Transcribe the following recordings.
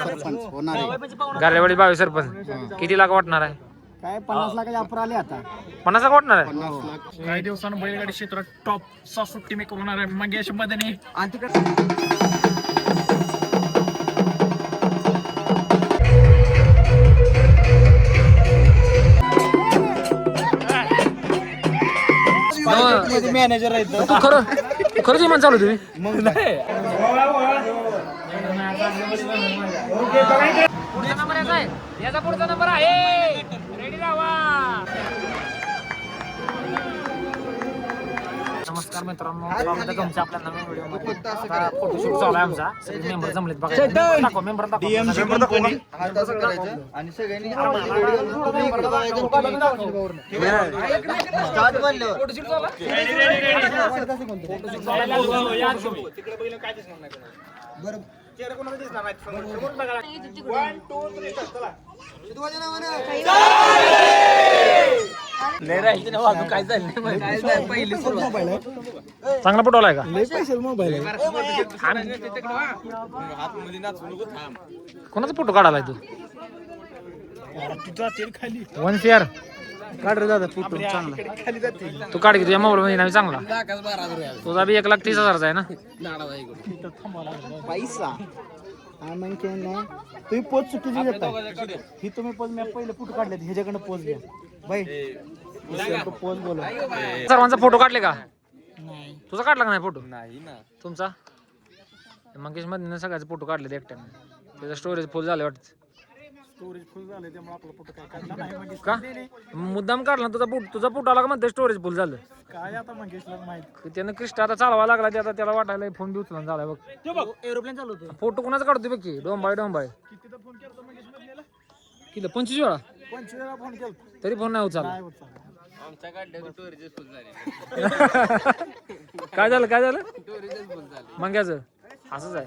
सरपंच होणार आहे. गारेवाडी 22 सरपंच. किती लाख वाटणार आहे? काय 50 लाखाच्या अपर आले आता. 50 लाख वाटणार आहे. 50 लाख. काही दिवसानं बैलगाडी क्षेत्रात टॉप चा सुट्टी मेकर होणार आहे मंगेश मदने. आणि तिकडे मॅनेजर आहेत. तू खरंच इमान चालू तुम्ही पुढचा नंबर याचा आहे. याचा पुढचा नंबर आहे. रेडी राहा. नमस्कार मित्रांनो, स्वागत आहे तुमच्या आपल्या नवीन व्हिडिओमध्ये. आता फोटोशूट चालू आहे आमचा. सगळे मेंबर जमलेत बघा. मेंबर आणि सगळ्यांनी चांगला फोटो आलाय का? कोणाचा फोटो काढालाय तू? वन सीआर काढ रे दादा फोटो चांगला. तू काढ की तुझ्या मोबाईल मध्ये नाव चांगला. तुझा बी 1,30,000चा आहे ना. पैसा तुम्ही पोच चुकीची घेता. ही तुम्ही पोच मी पहिले फोटो काढले ह्याच्याकडनं पोच घ्या बाई. पोच बोला. सर्वांचा फोटो काढले का? तुझा काढला का नाही फोटो? नाही ना. तुमचा मंगेश मध्ये सगळ्याचे फोटो काढले एकट्याने. त्याचं स्टोरेज फुल झाले वाटत. स्टोरेज फुल झाले त्यामुळे आपला फोटो काय काढला नाही. का मुद्दाम काढला? तुझा फोटो आला का म्हणते स्टोरेज फुल झालं. काय आता मंगेशला माहित. त्यानं क्रिस्टा आता चालवा लागला. ते आता त्याला वाटायला फोन बी उचलून झालाय बघ. एरोप्लेन चालू होतं. फोटो कोणाचा काढतो बघ की. डोंबाळे कितीदा फोन केला मंगेश मधलेला? किती 25 वेळा 25 वेळा फोन केला. तरी फोन नाही उचलला. नाही उचलला. काय झालं मंग्याचं असंच आहे.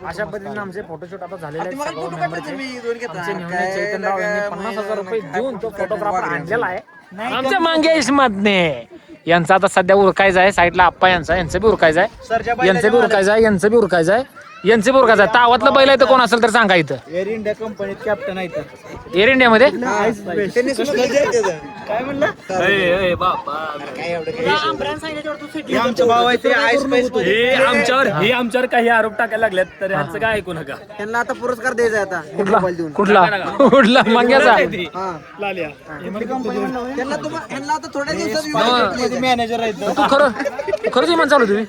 अशा पद्धतीने आमचे फोटोशूट आता झालेले आहेत. सर्व मेंबरचे. आमचे नेहमी चैतन्यराव यांनी 50,000 रुपये देऊन तो फोटोग्राफर आणलेला आहे आमच्या मंगेश मधने. यांचा आता सध्या उरकायचा आहे. साईडला आप्पा यांचं बी उरकायचं आहे. यांचं बी उरकायचं आहे. तावातलं बैल आहे तर कोण असेल तर सांगा. इथं एअर इंडिया कंपनीत कॅप्टन आहे. एअर इंडियामध्ये काय म्हणलं? आमच्या भाव आहे ते हे आमच्यावर काही आरोप टाकायला लागल्यात तर यांचं काय ऐकू नका. त्यांना आता पुरस्कार द्यायचा आता. कुठला मंग्याचा? लाल्या त्यांना आता थोड्या दिवसात मॅनेजर आहेत. तू खरंच इमान चालू तुम्ही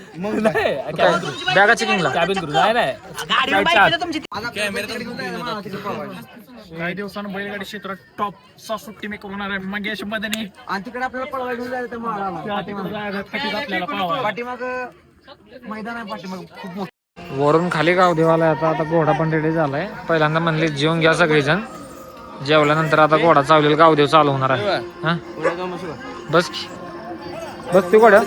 बॅगा चेकिंगला. काही दिवसानं बैलगाडी क्षेत्रात टॉप चा सुट्टी मेकर होणार आहे मंगेश मदने. आणि तिकडे आपल्याला पळवायला घेऊन जायचं आपल्याला पाठीमाग मैदान आहे. पाठीमाग खूप मोठं. वरून खाली गाव देवाला. आता घोडा पण रेडी झालाय. पहिल्यांदा म्हणले जेवून घ्या सगळेजण. जेवल्यानंतर आता घोडा चावलेला गावदेव चालू होणार आहे. हा बस ते घोड्या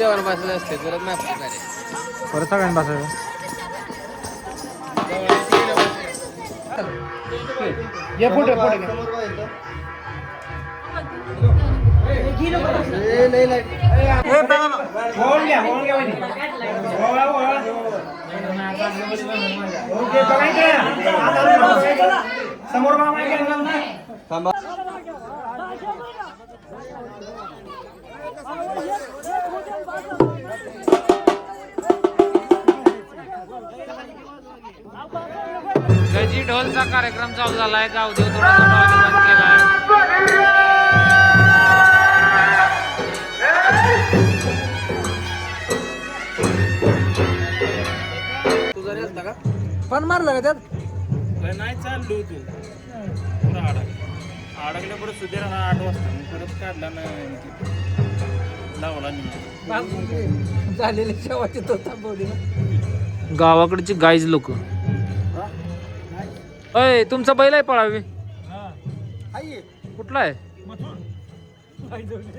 परत सगळ्यांनी बसायचं. गजी ढोलचा कार्यक्रम चालू झालाय. गावदेव थोडा बंद केलाय. पण मारलं का त्यात? नाही चाललो तू पुरा अडकल्या परत सुधीर 8 वाजता परत काढला नाही लावला झालेले शेवाचे तो थांबवली. गावाकडची गाईज लोक. अय तुमचा बैल आहे पळावे. कुठला आहे?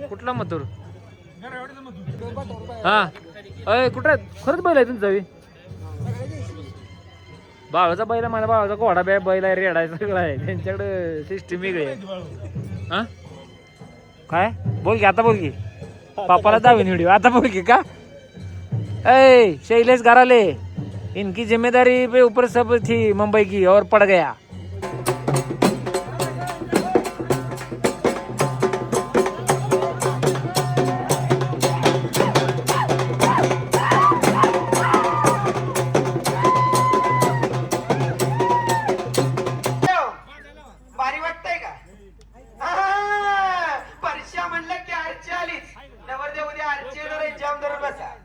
कुठला मथुर? हा अय कुठे खरंच बैल आहे तुमचा? भावाचा बैल आहे. माझ्या भावाचा घोडा बैल आहे. रेड आहे. सगळं आहे. त्यांच्याकडे सिस्टीम वेगळी आहे. हा काय बोल की आता. बोल की पापाला दावीन व्हिडिओ आता. बोल की का? ऐ शैलेश घराले इनकी जिम्मेदारी पे ऊपर सब थी मुंबई की और पड़ गया. भारी वाटतंय का? परीक्षा म्हणलं की आरची आलीच. नवरदेव उद्या आरची येणार आहे, जाम धरून बसा.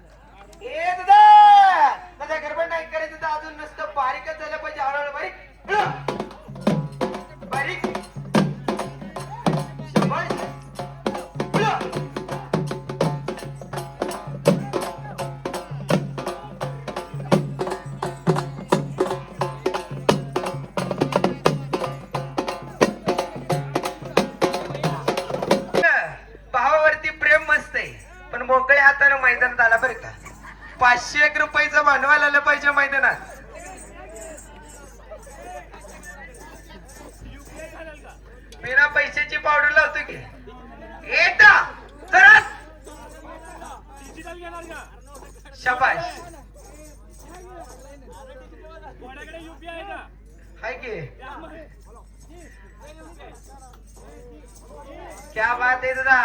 ए दादा दादा गडबड नाही करायचं तर अजून नसतं बारीकच झालं पाहिजे. हळूहळू बारीक बारीक शाबास. भावावरती प्रेम मस्त आहे पण मोकळ्या हाताने मैदानात आला बरं का. 501 रुपयाचं भांडवल आलं पाहिजे मैदानात. बिना पैशाची पावडर लावतो की येता तरच शाबाश. हाय की क्या बात आहे दादा.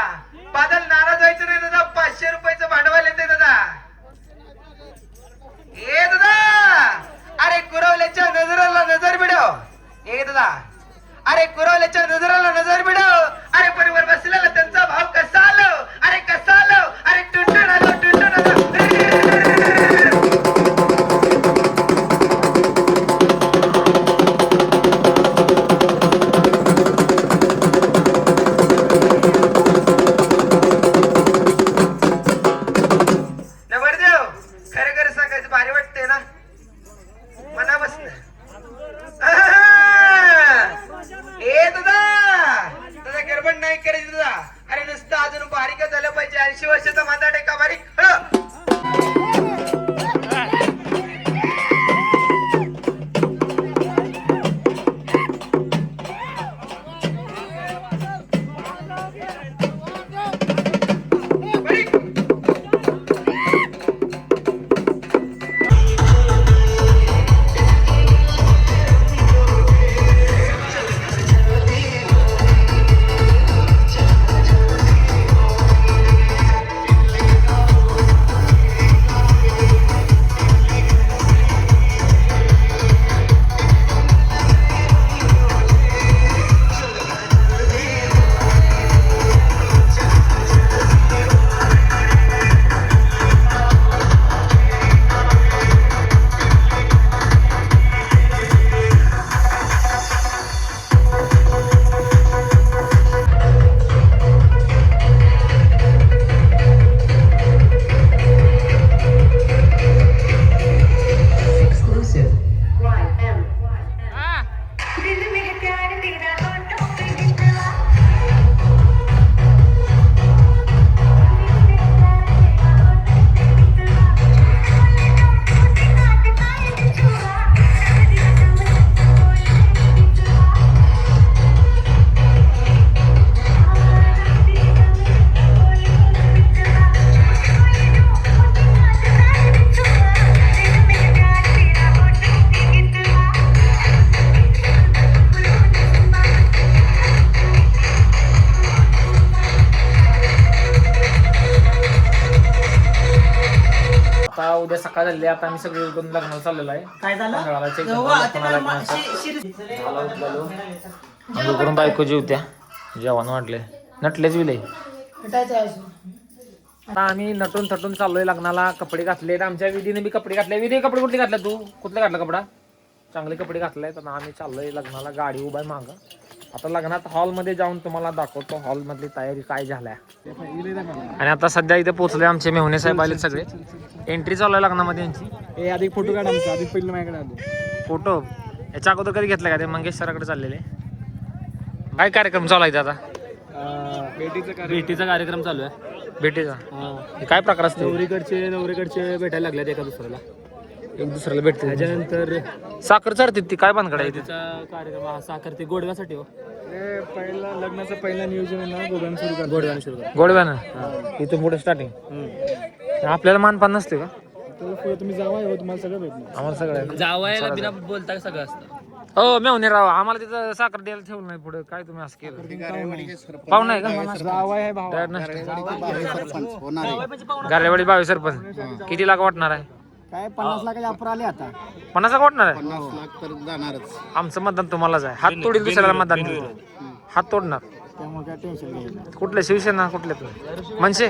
बादल नाराज व्हायचं नाही दादा. 500 रुपयाचं भांडवल येते दादा. ए दादा अरे कुरवल्याच्या नजराला नजर भिडव. ए दादा अरे कुरवल्याच्या नजराला नजर भिडव. अरे परिवार बसलेला त्यांचा भाव कसा आलो. अरे कसा आलो. अरे टुनटुन आलो टुनटुन आलो. नवरदेव खरं खरं सांगायचं भारी वाटतंय ना मनापासून. ए दादा दादा गडबड नाही करायची दादा. अरे नुसतं अजून बारीकच झालं पाहिजे. 80 वर्षाचा माझा टेका बारीक. बारीक. आता उद्या सकाळ झाली. आता आम्ही सगळे उठून लग्नाला चाललेलो आहे. काय झालं मंगळवारला check आंघोळ करून बायको जेवत्या. जेवण वाटले नटलेच विले. आता आम्ही नटून थटून चाललोय लग्नाला. कपडे घातले आमच्या विधीने बी कपडे घातले. विधी कपडे कुठले घातले तू? कुठले घातला कपडा? चांगले कपडे घातले. तर आम्ही चाललोय लग्नाला. गाडी उभा आहे मागं. आता लग्नात हॉलमध्ये जाऊन तुम्हाला दाखवतो हॉल मधली तयारी काय झाल्या. आणि आता सध्या इथे पोहोचले आमचे मेहुणे साहेब आले सगळे. एंट्री चालू आहे लग्नामध्ये यांची. आधी फोटो काढ आमचा. आधी पहिलं माझ्याकडे आलो फोटो याच्या अगोदर कधी घेतला का ते? मंगेश सराकडे चाललेले. काय कार्यक्रम चालू आहे आता? भेटीचा कार्यक्रम चालू आहे. भेटीचा काय प्रकार असतो? नवरीकडचे भेटायला लागल्यात एका दुसऱ्याला. एक दुसऱ्याला भेटते. त्याच्यानंतर साखर चढते ती काय बांधकडे आहे? तिचा कार्यक्रम हा साखर ते गोडव्यासाठी हो. पहिला लग्नाचं पहिलं नियोजन आहे ना गोव्यानं सुरू कर. गोडव्याने सुरू कर. गोडव्यानं इथून पुढे स्टार्टिंग. आपल्याला मानपान नसते का? तुम्ही जावा तुम्हाला सगळं भेटणार. आम्हाला सगळं जावायला बिना बोलता सगळं असतं. हो मेवणे राव आम्हाला तिथं साखर द्यायला ठेवलं नाही पुढे काय तुम्ही असं केलं पाहुणा आहे का जावाय आहे भाऊ. गारेवाडी 22 सरपंच किती लाख वाटणार आहे काय 50 लाखाच्या ऑफर आले आता. 50 लाख वाटणार आहे 50 लाख तर जाणारच. आमचं मतदान तुम्हालाच आहे हात तोडील दुसऱ्याला मतदान देईल. हात तोडणार त्यामुळे काय टेन्शन घ्यायचं. कुठले शिवसेना कुठले मनसे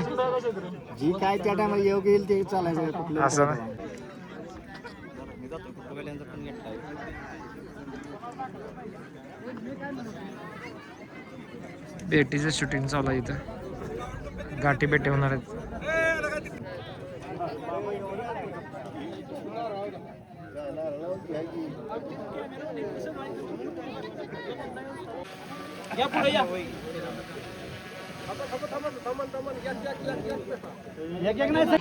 जी काय त्या टायमाला योग्य येईल ते चालायचं कुठलं. असं ना बेटीचं शूटिंग चालू आहे इथं गाठी बेटे होणार आहेत. या पुढे या. एक एक नाही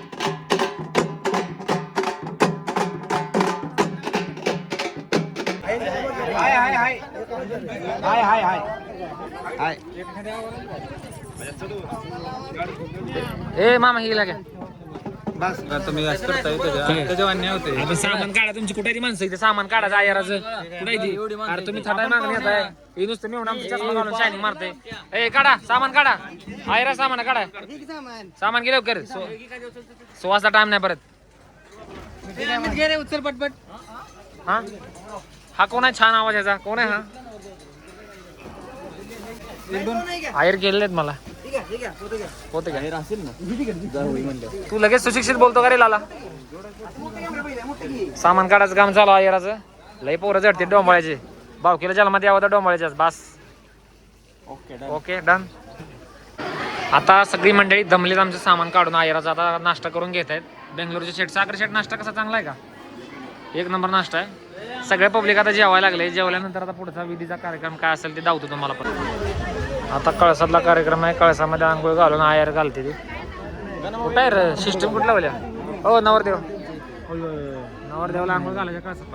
ए मामा ही लागे तुम्ही असं करताय त्याच्या अन्याय होते. आपण सामान काढा तुमची कुठे ती माणसं इथे सामान काढा आयराचं कुठे ती अरे तुम्ही थटाय मागणी येत आहे हे नुसतं मिळून आमचं चष्मा घालून शायनिंग मारते. ए काढा सामान काढा आयरा सामान काढा सामान गेलं कर सुवासचा टाइम नाही परत. उचल पटपट. हा हा कोण आहे छान आवाज याचा कोण आहे हा आयर गेलेत मला होते का तू लगेच सुशिक्षित बोलतो का रे लाला. सामान काढायचं काम चालू आयराचं लय पोरं झडते डोंबाळ्याचे बावकीला जन्मात यावं तर डोंबाळ्याच्याच बास. Okay done. आता सगळी मंडळी दमलीत आमचं सामान काढून आयराचा आता नाश्ता करून घेत आहेत. बेंगलोरचे शेट साखर शेट नाश्ता कसा चांगला आहे का एक नंबर नाश्ता आहे. सगळे पब्लिक आता जेवायला लागले. जेवल्यानंतर आता पुढचा विधीचा कार्यक्रम काय असेल ते दावतो तुम्हाला पण. आता कळसातला कार्यक्रम आहे. कळसामध्ये आंघोळ घालून आयर घालते ती कुठं आहे रे सिस्टम कुठला बोल्या हो नवरदेव नवरदेवाला आंघोळ घालायच्या कळसात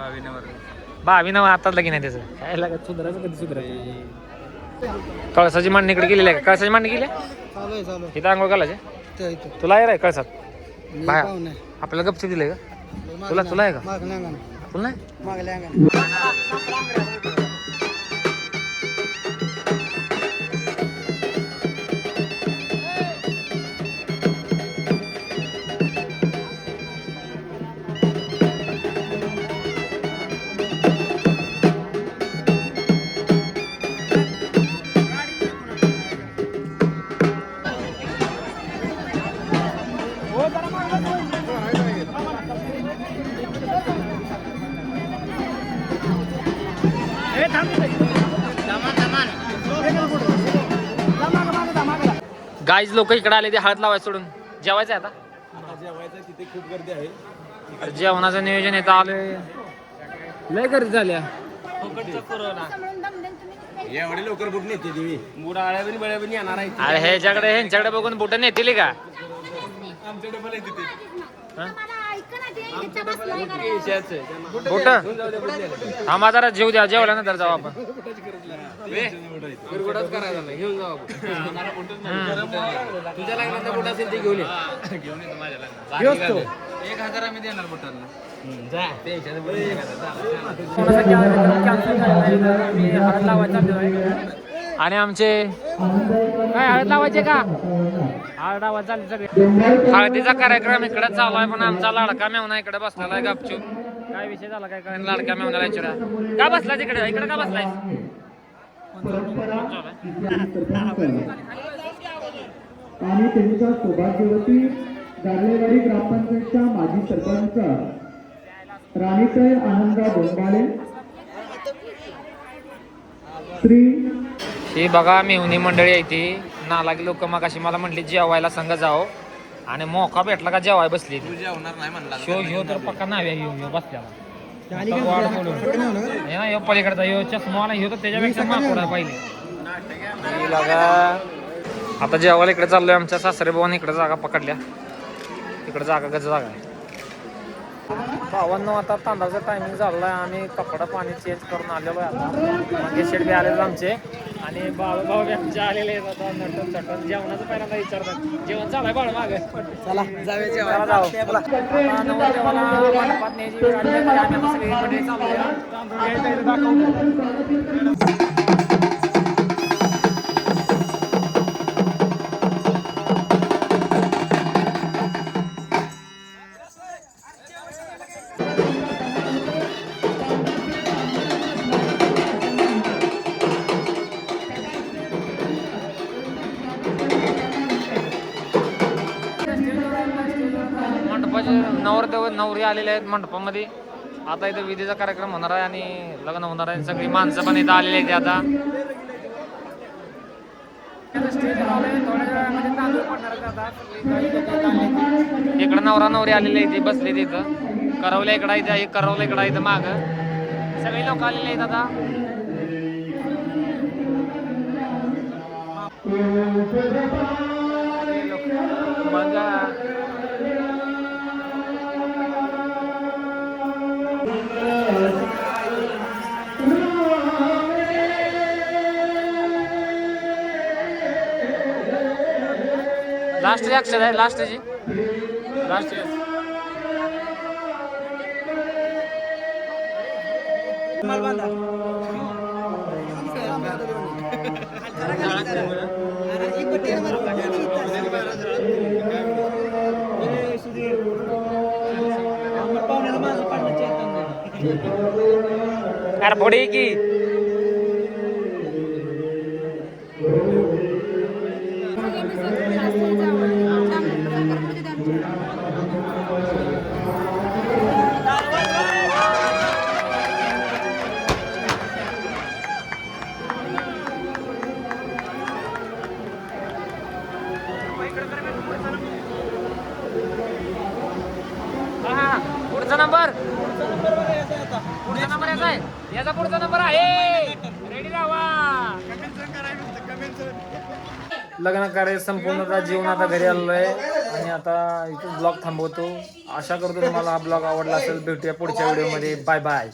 22 नव आताच लगीन आहे त्याचं काय लागत सुधारायचं कधी सुधारायचं. कळसाची मांडणी इकडे केलेली आहे कळसाची मांडणी केली चालू इथं आंघोळ घालायचे तुला आहे कळसात बाहेर आपल्याला गपची दिलंय का तुला आहे का तुला नाही गाईज लोक इकडे आले ते हळद लावायचं सोडून जेवायचं आहे आता जेवायचं तिथे खूप गर्दी आहे. जेवणाचं नियोजन येतं आले लय गर्दी झाल्या. एवढे लवकर बुट नेते तुम्ही बुड आळ्याबी बळ्याबी येणार आहे. अरे ह्यांच्याकडे बघून बुटं नेतील का आमच्याकडे पण आहे तिथे बुट आम्हा जरा जेव द्या जेवल्यानंतर जाऊ आपण. करायचा नाही घेऊन जाऊ तुझ्या लागला बुट असेल ते घेऊन ये 1000 आम्ही देणार बुटांना. आणि आमचे काय हळद लावायचे का हळद लावायचं चालले सगळे. हळदीचा कार्यक्रम इकडे चालू आहे पण आमचा लाडका मेवना इकडे बसलेला आहे गपचूप. काय विषय झाला काय काय लाडका मेवण्याला विचारा का बसला तिकडे इकडे का बसलाय. आणि त्यांच्या सौभाग्यवती गारलेवाडी ग्रामपंचायतच्या माजी सरपंच राणीताई आनंदा बोंबाळे श्री ही बघा मेहुणी मंडळी आहे ती नालागी लोक मग अशी मला म्हटली जेवायला संघ जाओ आणि मोका भेटला का जेवाय बसली ती. जेवणार नाही म्हणला शो ह्यो तर पक्का नाव आहे ह्यो बसल्याला वाढ बोलून हे ना ह्यो पलीकडचा ह्यो चष्मावाला ह्यो तर त्याच्यापेक्षा माकोड आहे पहिले. ही लागा आता जेवायला इकडे चाललोय आमच्या सासरे भावाने इकडे जागा पकडल्या इकडे जागा गज जागा आहे भावांनो आता तांदळाचा टायमिंग झालेला आहे. आम्ही कपडा पाणी चेंज करून आलेलो आहे आता. मागे शेट बी आलेले आमचे आणि बाळूभाऊ बी आमचे आलेले आहेत आता. नटून चटून जेवणाचं पहिल्यांदा विचारतात. जेवण चालू आहे बाळ मागे. चला जाऊ. आता नवरदेवाला मंडपात न्यायची वेळ आली आहे. आम्ही आता सगळी मंडळी चालू मंडपाचे नवरदेव नवरी आलेले आहेत मंडपामध्ये. आता इथे विधीचा कार्यक्रम होणार आहे आणि लग्न होणार आहे. सगळी माणसं पण इथं आलेली आहेत आता. इकडं नवरा नवरी आलेले आहेत बसले तिथं. करवल्या इकडं इथं करवलं इकडं इथं माग सगळे लोक आलेले आहेत आता. बघा लास्टची अक्षर आहे लास्टची अरे फोडी की पुढचा नंबर याचा आहे. याचा पुढचा नंबर आहे. रेडी राहा. लग्न कार्य संपूर्ण जीवन आता घरी आलेलो आहे आणि आता इथून ब्लॉग थांबवतो. आशा करतो तुम्हाला हा ब्लॉग आवडला असेल. भेटूया पुढच्या व्हिडिओमध्ये. Bye bye.